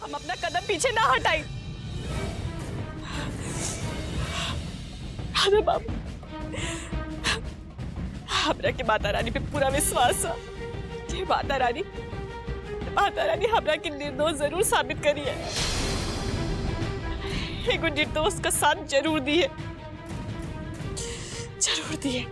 हम अपना कदम पीछे ना हटाए। अरे बाबू, हमरा के माता रानी पे पूरा विश्वास है कि माता रानी हमरा के निर्दोष जरूर साबित करी है। एगो निर्दोष का साथ जरूर दी है, जरूर दी है।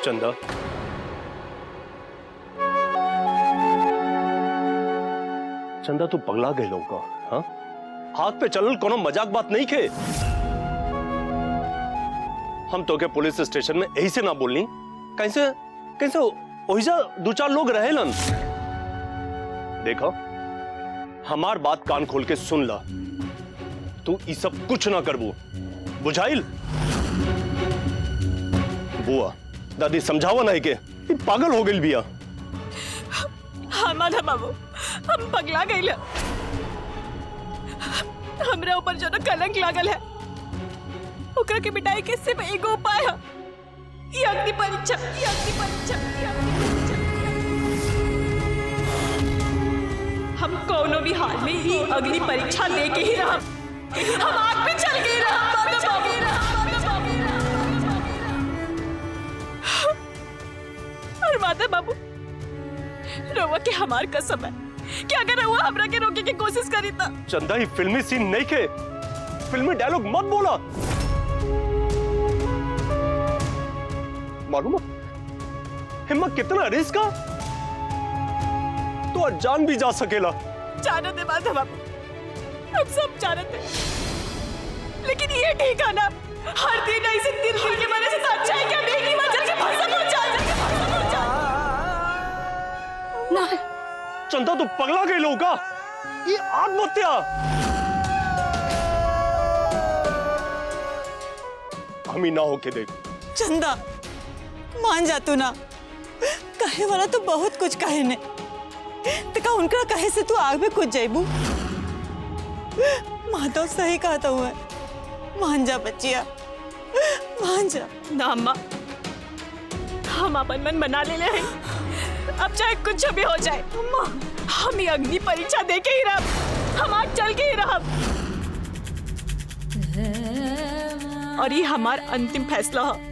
चंदा, चंदा तू पगला गए लोग का? हाँ, हाथ पे चलल कोनो मजाक बात नहीं खे। हम तो के पुलिस स्टेशन में यही से ना बोलनी, कैसे कैसे ओहिजा दो चार लोग रहेलन। देखो, हमार बात कान खोल के सुन ला, तू ये सब कुछ ना करबू, बुझाइल? बुआ दादी समझावा नहीं के पागल हो गई बिया। हाँ माधा बाबू, हम पगला गए। हमरा ऊपर जो कलंक लागल है, ओकरा के मिटाई के सिर्फ एगो उपाय है, ये अग्नि परीक्षा, ये अग्नि परीक्षा, ये अग्नि परीक्षा। हम कोनो भी हाल में ये अग्नि परीक्षा दे के ही रहा। हम आग पे चल के रहा माधा बाबू। और माता बाबू, रउआ के हमार कसम है कि अगर रउआ हमरा के रोके की कोशिश करी तो। चंदा, ये फिल्मी सीन नहीं के, फिल्मी डायलॉग मत बोला। मालूम हिम्मत कितना रिस्क का, तो जान भी जा सकेला। जानत है माता बाबू, हम सब जानत है, लेकिन ये ठीक है ना, हर दिन ऐसे दिल के मरने से अच्छा है कि हम एक ही मंजिल के भसम हो जाए। ना चंदा, तू पगला गई लोग का, ये आत्महत्या। हम ही ना होके देख। चंदा मान जा तू ना, कहे वाला तो बहुत कुछ कहे ने, तो उनका कहे से तू आग में कूद जाइबू। माधव सही कहता हुआ है, मान जा बच्चिया, मान जा। ना अम्मा, हम अपन मन बना ले हैं, अब चाहे कुछ भी हो जाए, अम्मा हम ये अग्नि परीक्षा दे के ही रह, हम आज चल के ही रह। और ये हमारा अंतिम फैसला है।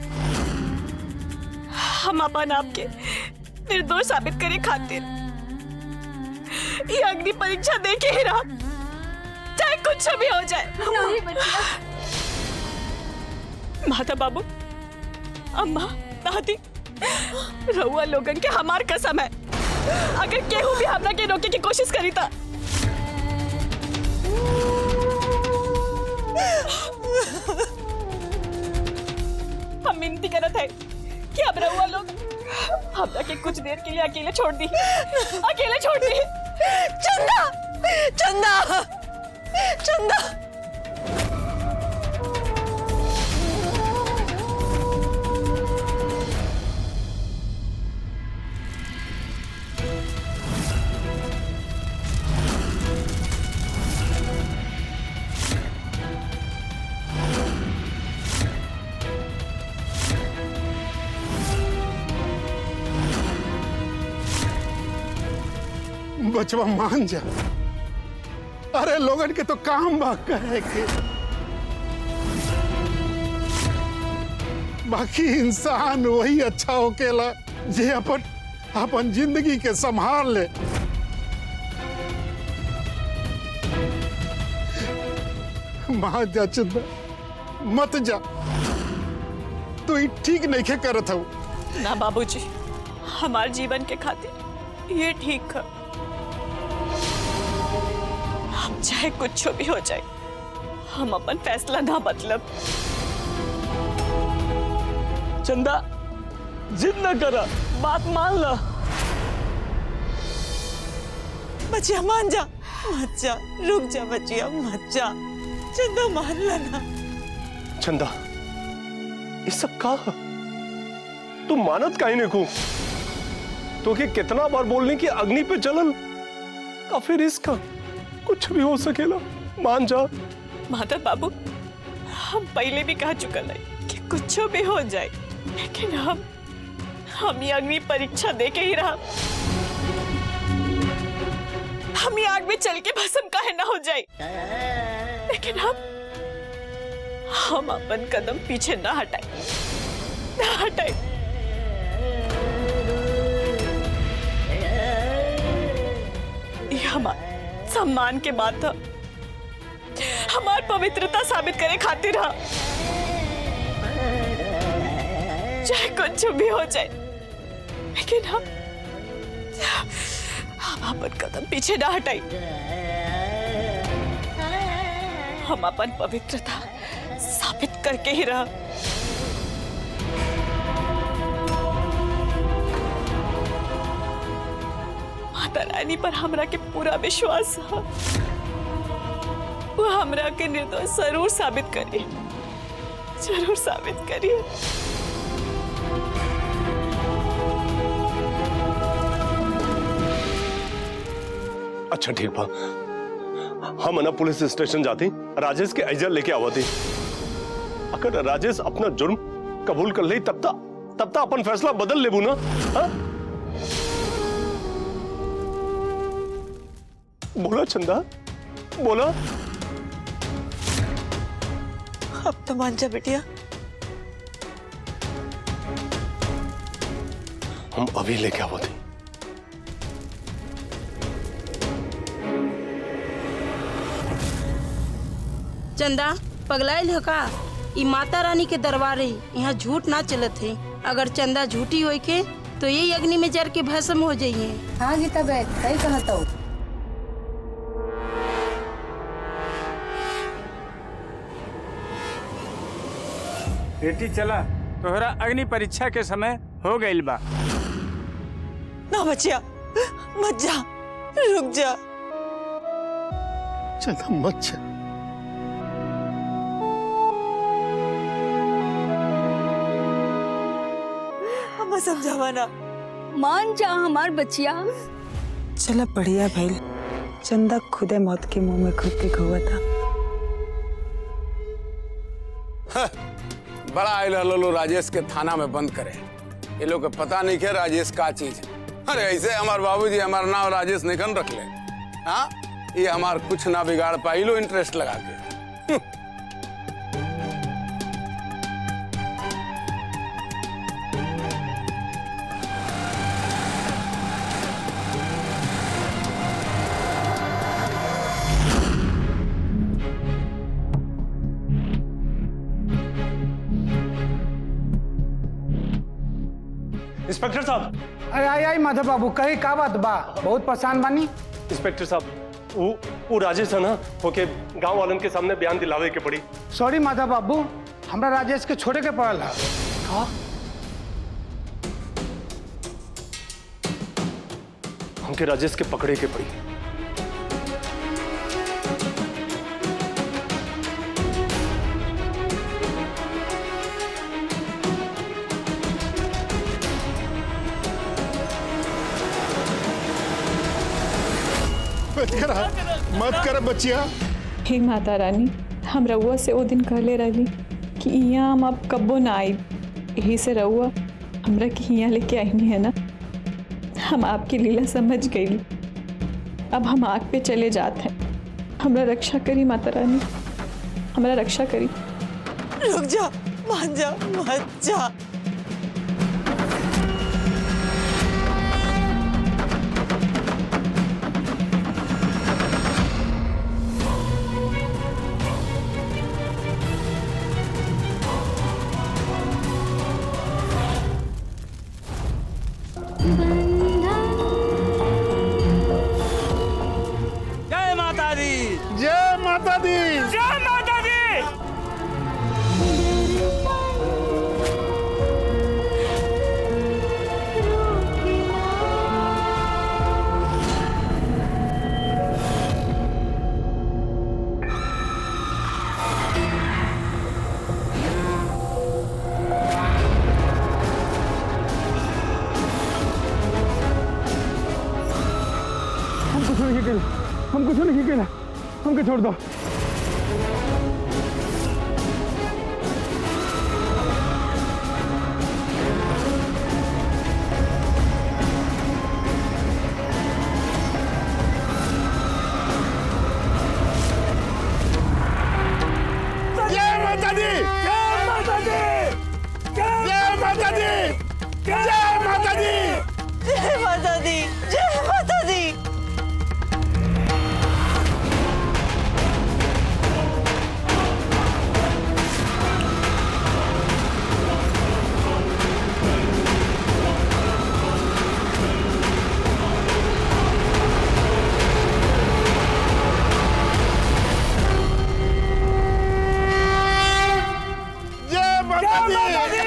हम अपन आपके निर्दोष साबित करे खातिर ये अग्नि परीक्षा दे के ही रह, चाहे कुछ भी हो जाए। नहीं बच्चिया। माता बाबू, अम्मा, दादी, रउआ लोगन के हमार कसम है, अगर केहू भी हमरा के रोके की कोशिश करी था, हम विनती करत है कि अब रउआ लोग हमरा के कुछ देर के लिए अकेले छोड़ दी, अकेले छोड़ दी। चंदा, चंदा, चंदा। बचवा मान जा, अरे लोगन के तो काम बा कहे के, बाकी इंसान वही अच्छा होकेला जे अपन जिंदगी के संभाल ले। मान जा चंदा, मत जा, तो ये ठीक नहीं के करत हूँ। ना बाबूजी, हमारे जीवन के खातिर ये ठीक है। हम चाहे कुछ भी हो जाए, हम अपन फैसला ना बदलब। चंदा, जिद न करा, बात मान ला। बच्चिया मान जा, मत जा, रुक जा बच्चिया, मत जा। चंदा मान ला ना। चंदा, ये सब का तू मानत काहे ने को तो कि कितना बार बोलने की अग्नि पे चलन काफी रिस्क का कुछ भी हो सकेला मान जा। माधव बाबू हम पहले भी कह चुका है कि कुछ भी हो जाए, लेकिन हम ये अग्नि परीक्षा दे के ही रहा। हम ये आग में चल के भस्म काहे ना हो जाए, लेकिन हम अपन कदम पीछे ना हटाए। ये हमारे सम्मान के बात था, हमारी पवित्रता साबित करे खातिर रहा। चाहे कुछ भी हो जाए, लेकिन हम अपन कदम पीछे ना हटाई। हम अपन पवित्रता साबित करके ही रहा। माता रानी पर हमरा के पूरा विश्वास है, वो हमरा के निर्दोष जरूर साबित करिए। अच्छा ठीक बा, हम ना पुलिस स्टेशन जाती, राजेश के एजेंट लेके आवती। अगर राजेश अपना जुर्म कबूल कर ले तब तक अपन फैसला बदल लेबू ना। हा? बोला चंदा, बोला। अब तो मान जा बिटिया। हम अभी लेके आवती। चंदा पगलाइल है का? ई माता रानी के दरबार है, यहाँ झूठ ना चलत है। अगर चंदा झूठी होई के तो यही अग्नि में जर के भस्म हो जाइए। हाँ गीता बैठ सही कहता हूँ। बेटी चला, तोहरा अग्नि परीक्षा के समय हो गइल बा। ना बचिया, मत जा, रुक जा। चंदा मत जा। हम समझावा ना। मान जा हमार बचिया। चला बढ़िया भइल, चंदा खुदे मौत के मुंह में खुद के खोआ था। बड़ा आयल लो राजेश के थाना में बंद करे। ये लोग के पता नहीं क्या राजेश का चीज है। अरे ऐसे हमार बाबूजी हमार नाम राजेश निकन रख ले। हाँ ये हमार कुछ ना बिगाड़ पाई लो इंटरेस्ट लगा के। इंस्पेक्टर साहब। अरे आई माधव बाबू, कही का बात बा? बहुत परेशान बानी। इंस्पेक्टर साहब, वो राजेश है ना, ओके गांव वालन के सामने बयान दिलावे के पड़ी। सॉरी माधव बाबू, हमरा राजेश के छोड़े के पड़ल है। हमके राजेश के पकड़े के पड़ी। मत कर बचिया। हे माता रानी, हम रउआ से वो दिन कहले रही कि यहाँ हम अब कब्बो ना आई, यही से रउआ हमरा के यहाँ लेके आई है ना। हम आपकी लीला समझ गई, अब हम आग पे चले जाते हैं। हमरा रक्षा करी माता रानी, हमरा रक्षा करी। रुक जा, मान जा, मत जा। जय माता दी। जय माता दी। जय माता दी। हम कुछ नहीं कहना, हमके छोड़ दो। जय माता दी, जय माता दी, जय माता दी, जय माता दी, जय माता दी, जय माता दी। जय माता दी।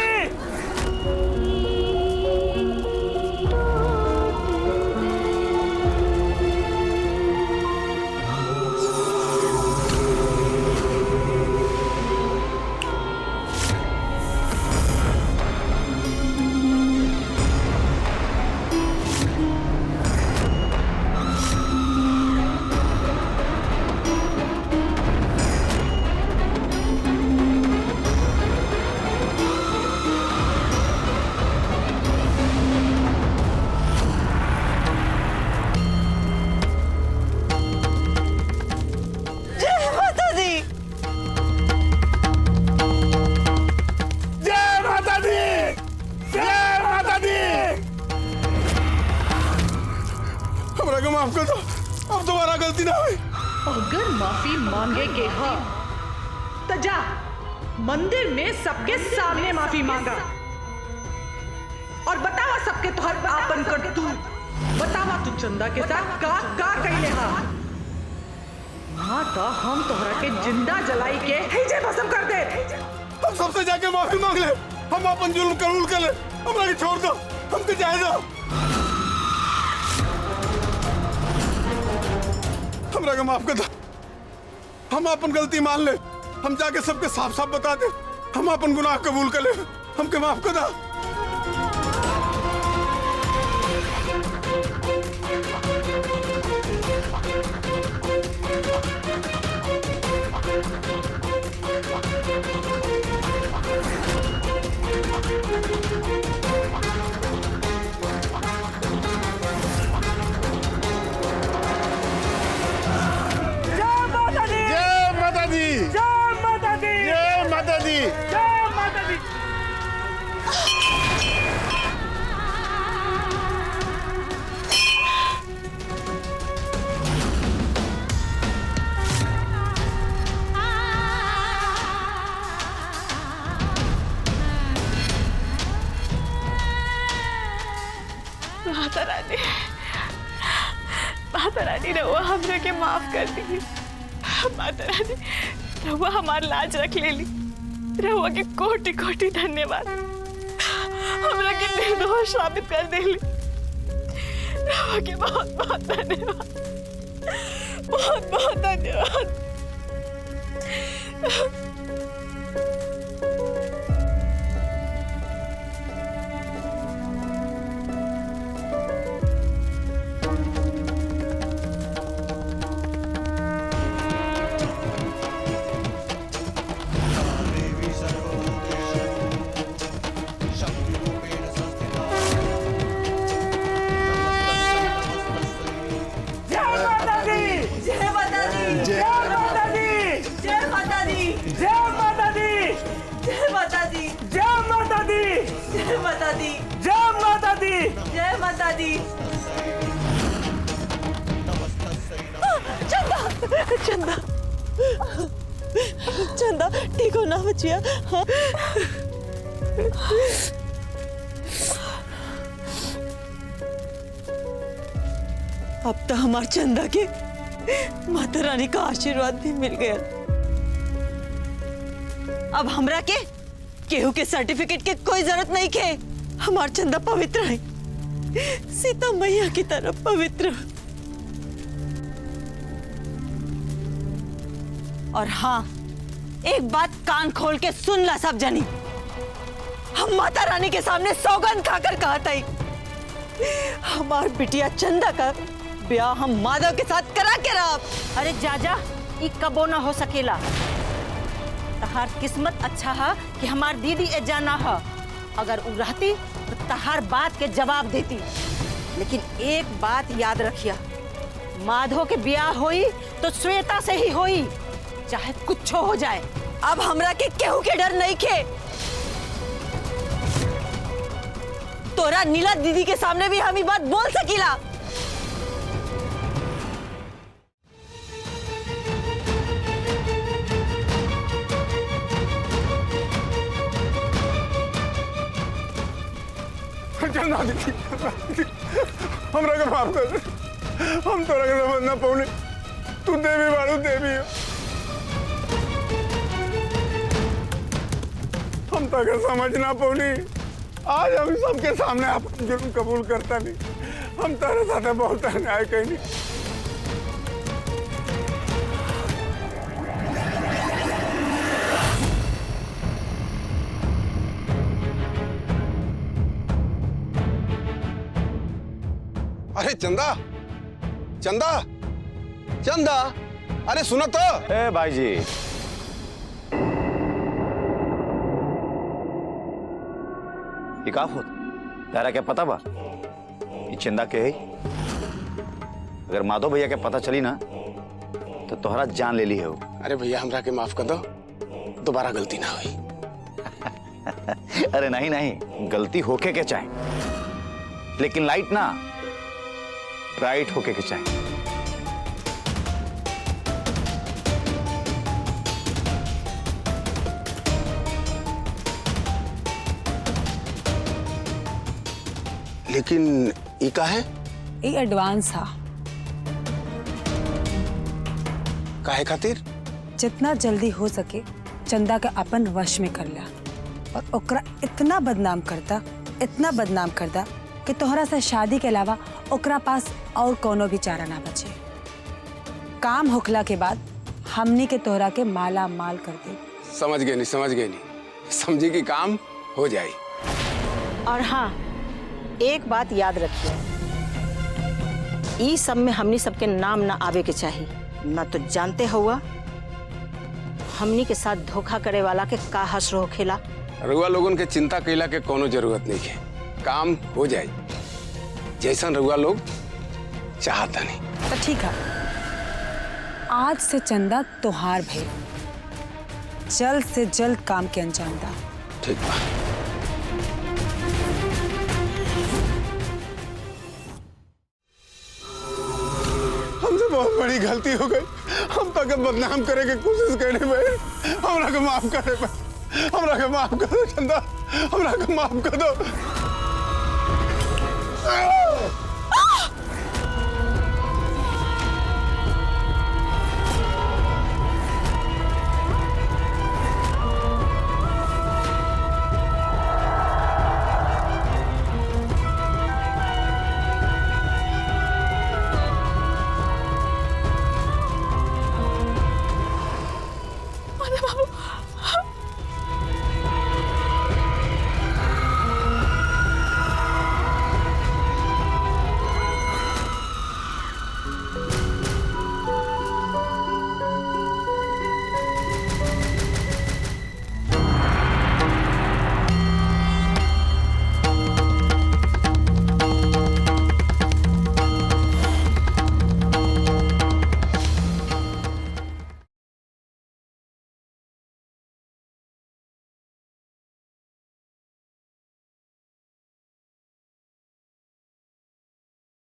जय माता दी, जय माता दी, जय माता दी। हमरा को माफ कर दो, अब दोबारा गलती ना हुई। अगर माफी मांगे के हाँ तो जा मंदिर में सबके सामने माफी मांगा और बतावा सबके तोहर आपन कर तू बतावा तू चंदा के साथ का कहले हाँ तो हम तोहरा के जिंदा जलाई के ही जे भस्म कर दे। हम सबसे जाके माफी मांग ले, हम अपन जुल्म कबूल कर ले, हमरा के छोड़ दो, हमके जाए दो। हमरा को माफ कर दो, हम अपन गलती मान ले, हम जाके सबके साफ साफ बता दे, हम अपन गुनाह कबूल कर ले, हमके माफ कर दो। जय माता दी, जय माता दी, जय माता दी, जय माता दी। माता रानी रहुआ हमरा के माफ कर दी। माता रानी रहुआ हमार लाज रख ले ली। रहुआ के कोटि कोटि धन्यवाद। हमरा के निर्दोष साबित कर देली। रहुआ के बहुत बहुत धन्यवाद, बहुत बहुत धन्यवाद। चंदा, चंदा ठीक हो ना बचिया? हाँ? अब तो हमार चंदा के माता रानी का आशीर्वाद भी मिल गया। अब हमरा के केहू के सर्टिफिकेट के कोई जरूरत नहीं के। हमार चंदा पवित्र है, सीता मैया की तरह पवित्र। और हाँ, एक बात कान खोल के सुन ला सब जनी। हम माता रानी के सामने सौगंध खाकर कहा था, हमार बिटिया चंदा का ब्याह हम माधव के साथ करा के रहा। अरे जाजा ई कबो ना हो सकेला। तहार किस्मत अच्छा है कि हमार दीदी एजा ना है। अगर उ रहती तो तहार बात के जवाब देती। लेकिन एक बात याद रखिया, माधव के ब्याह होई तो श्वेता से ही होई, चाहे कुछ हो जाए। अब हमरा के केहू के डर नहीं खे। तोरा नीला दीदी के सामने भी हम ई बात बोल सकीला। चंदा दीदी, हमरा के माफ कर दे। हम तोरा के समझ ना पौने। तू देवी बाड़ू देवी हो। हम तक समझ ना पौनी। आज हम सबके सामने अपन जुर्म कबूल करता नहीं। हम तेरे साथ बहुत अन्याय कहीं। अरे चंदा, चंदा, चंदा, अरे सुनो तो। ए भाई जी, ये का होत? तारा क्या पता बा ये चंदा के है? अगर माधव भैया के पता चली ना तो तोहरा जान ले ली है। अरे भैया हमरा के माफ कर दो, दोबारा गलती ना हुई। अरे नहीं नहीं, गलती होके के चाहे, लेकिन लाइट ना ब्राइट होके के चाहे। लेकिन ये का है? ये एडवांस हा। काहे खातिर? जितना जल्दी हो सके चंदा के अपन वश में कर ला और ओकरा इतना बदनाम करता कि तोहरा से शादी के अलावा ओकरा पास और कोनो भी चारा ना बचे। काम होखला के बाद हमनी के तोहरा के माला माल कर दे। समझ गए नहीं, समझी कि काम हो जाए। और हाँ, एक बात याद रखिए, ई सब में हमनी सबके नाम ना आवे के चाहिए। ना तो जानते हुआ हमनी के साथ धोखा करे वाला के का हश्र होखेला। रउआ लोगन के चिंता कैला के कोनो जरूरत नहीं है। काम हो जाए जैसन रउआ लोग चाहता नहीं। तो ठीक है, आज से चंदा तोहार भई, जल्द से जल्द काम के अंजाम दा। ठीक बा। हमसे बहुत बड़ी गलती हो गई। हम तक बदनाम करे के कोशिश करने में हमरा के माफ करे। हमरा के माफ कर दो चंदा, हमरा के माफ कर दो।